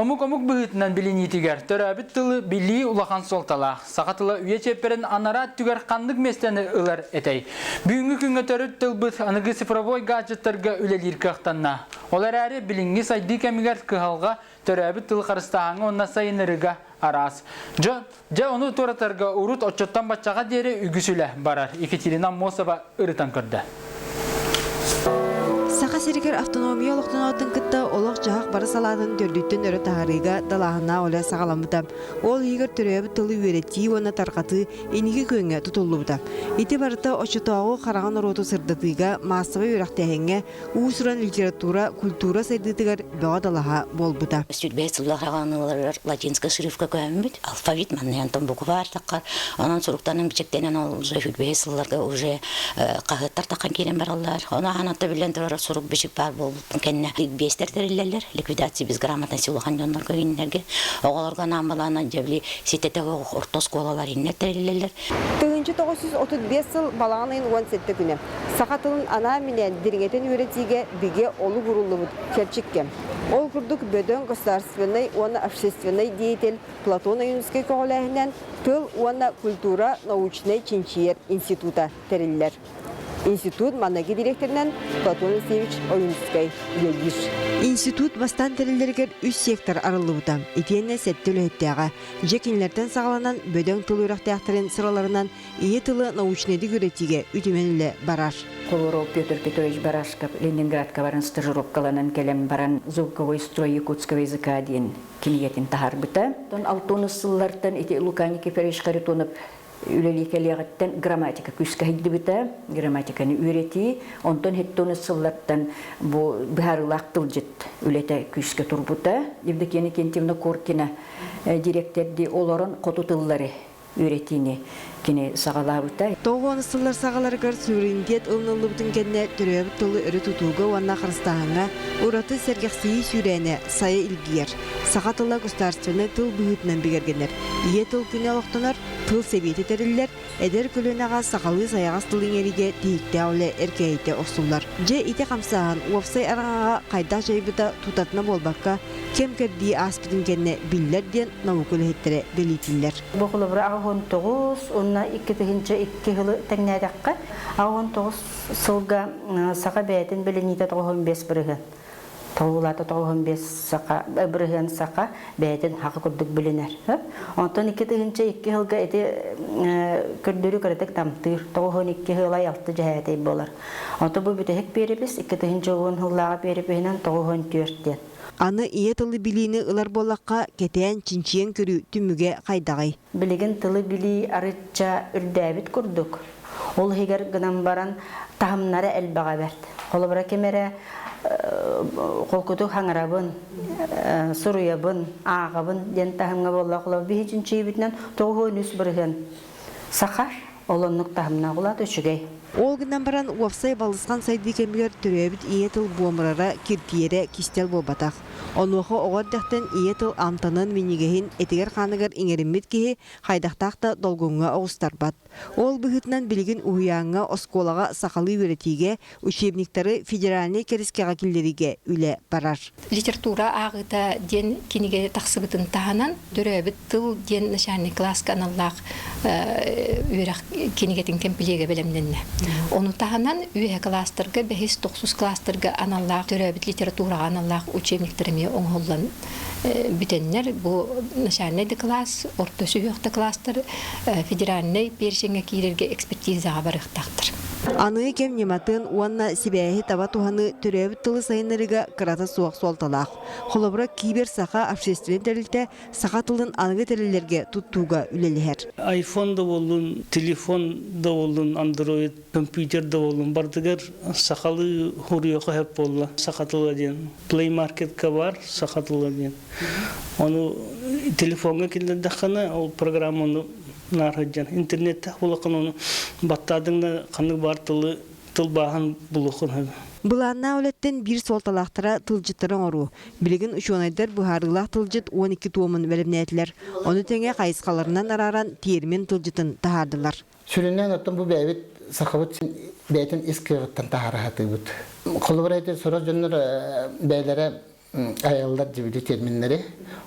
Omuk bühütünden bilini tüger. Törabit tılı billi ulakan soltala. Saqatılı üye çepperin anarat tüger kandık mesleni ılar etey. Büyüngü künge törüt tılbıt anıgı sıfıravoy gadgetlarga ülelir kıhtanna. Olar әрі bilingi saydı kemiger kıhalga törabit tılı karıstağını onna sayınırıga aras. Ja onu toratarga urut oçottan başçağa deri ügüsüle barar. Екатерина Мосова ırıtan kırdı. Сақа серігер автономия олықтың кітті олық жағақ бары саладың төрдіттен өрі тағарыға далағына оля сағаламыдам. Ол егер түребі тылы өретті оны тарқаты енеге көнге тұтылуыдам. Еті барыта очытауы қараған ұроту сырдатыға мастығы өріқтәйінге ұсыран литература, культура сайдытығар бөға далаға болбыда. Сүрбе сыллағағанылар латинска шрифтка көмбіт, алфавит маннияntан буквар таққар. Онан сұруқтанын бичектенен ол сүрбе сылларға уже қағыттар таққан керен баралар. Оны анатта білен тұрар сурук бишик бар болуптун кенне бестер терилелер ликвидация без грамотной силухан жоннор көгиннерге оголорго намбалана жебли ситетеге орто школалар иннер терилелер. 1935 жыл балағанайын 17 күні. Сақатылын ана менен диригетен өретиге биге олу бурулубут Керчикке. Ол курдук бөдөн государственный, оны общественный деятель Платон Юнский коголайынан тыл, оны культура научный чинчиер института терилелер. Институт маннаги директорынан Платон Алексеевич Оюнский егиш. Институт бастан терилергер 3 сектор арылыбыта. Итенне сеттелі өттеға. Жекинлерден сағаланан бөдөң тылы үрақтаяқтарын сыраларынан ие тылы научнеди көретиге үтіменілі барар. Колоров Петр Петрович Барашков Ленинградка баран стажировкаланан келем баран звуковой строй якутского языка дейін кенегетін тахар біта. Алтоны сыллардан ити Луканики Фереш Харитонов үлеликелегеттен грамматика күскә хидди бите, грамматиканы үйрети, онтон хеттоны сыллаттан бу бихарылак тылжыт үлете күскә турбута. Евдокия Кентьевна Коркина директорди олорон коту тыллары үйретини кини сагалабыта. Тоғуаны сыллар сагаларгар сүріндет ылнылыбытын кенне түребі тылы өрі тұтуға уанна қырыстағына ураты сәргексии сүрәне сайы илгер. Сақатылла государственный тыл бұғытынан бігергенер. Ие тыл күне алықтанар, тыл себеті тәрілілер, әдер көлінаға сақалы саяғас тылың әриге дейікті әулі әркейті оқсулар. Же ите қамсаған, уапсай араңаға қайдақ жайбыда тұтатына болбаққа кем кәрдей аспидin кенне биллер ден наукылы хеттері белейтілер. Бұқылыбыра ағын тоғыз, онна 2 жылы тәңнәдәққа, ағын тоғыз сылға сақа бәйтін білінейді 95 бірігін. Тоғылаты 95 сақа, бірігін сақа бәйтін хақы күрдік білінер. Онтан 2 жылға әті күрдірі күрдік тамтыр, 92 жылы алты жәйәтей болар. Онтан бұл бүтәхек беребіз, 2 жылға беребінен 94 Аны ие тылы билини ылар болаққа кетен чинчиен көрі түміге қайдағай. Білеген тылы били арытча үрдәбіт күрдік. Ол хегер гынан баран тахымнары әлбаға бәрді. Қолы бұра кемері қолкөтік хаңырабын, сұруябын, ағабын ден тахымға болла қолы бейі чинчи бітінен тоғы өніс бірген. Сақар олынық тахымна қолады үшігей. Ол гынан баран уапсай балысқан сайды кемігер түребіт ие тыл буамырара киртиере кистел болбатақ. Онуақы оғардақтан ие тыл амтанын менегейін етігер қанығыр еңеріммет кейі қайдақтақта долгуңға оғыстарбат. Ол бұғытынан білген ұйаңға осколаға сақалы өретиге учебниктары федеральный керескеға келдеріге үлі барар. Литература ағыта ден кенеге тақсыбытын тағанан түребіт тыл ден начальный класс каналлақ кенегетін кемпілеге білімденне. Onu tahanan üye klastırga, behis 9 klastırga analaq, törəbit literatura analaq uçevniklərimi oğullan bütenler. Bu naşanlaydı klas, orta süyüqta klastır, federalnay perşenge kiyirge ekspertizağa barıqtaqtır. Anığı kem nematın uanna sibähi taba tuhanı törəbit tılı sayınlarıga kırata suaq soltalaq. Xolabıra kiber saqa общественный тәрілті saqa tılın anığı tərillerge tuttuğu üleliher. iPhone da olun, telefon da olun, Android, kompüter da olun. Bardıgar saqalı huriyoqa hep bolla. Saqatıla diyen. Play Market'ka var, saqatıla diyen. Onu telefonga keldi daqana, o program onu narhajan. İnternette bulaqın onu battadığında kanı var tıl bağın buluqın. Bulanna öletten bir soltalaqtara tılcıtların oru. Bilgin uçuanaydar buharılaq tılcıt 12 tuğumun velimnetler. Onu tenge qayısqalarından araran termin tılcıtın tahardılar. Süründen otun bu beyvit saqabıt beytin iskıgıttan taharahatı bud. Kolburaydı sonra jönler beylere аялдар жибиди терминleri.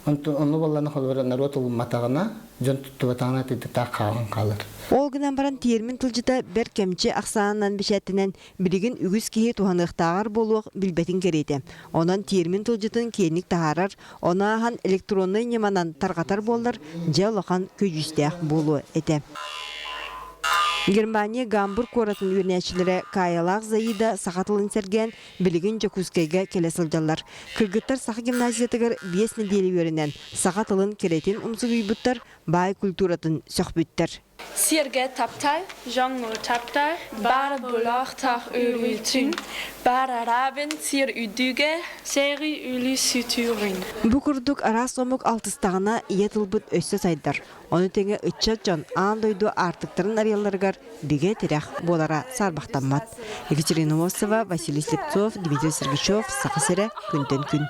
Onu балланы холбара народ улматагына, жон туттубатагына тетта каган калыр. Ол гынан баран термин тылжыта бер кемче аксаанан бишәттенен билигин үгүс кихи туханыктагар болук билбетин кереди. Онан термин тылжытын кенник тахарар, онахан электронный неманан таргатар боллар, жалахан көйүстәк болу эте. Германия Гамбург коратын үрнәчиләре Каялак Заида сахатылын серген билигин Жокускайга келесилдалар. Кыргыттар сахы гимназиятыгар 5 неделе өренен сахатылын керетин умсугуйбуттар, бай культуратын сөкбүттер. Sirge taptal, jongo taptal, bara bolachtar öli tyn, bara raben sir üdüge, seri öli sütürin. Bu kurduk arasomuk altыстағына иетылбыт өссө сайдар. Оны теңе ытчат андойду артыктарын арыяларгар биге терях болара сарбақтанмат. Екатерина Мосова, Василий Слепцов, Дмитрий Сергачев, Сақысыры, күнден күн.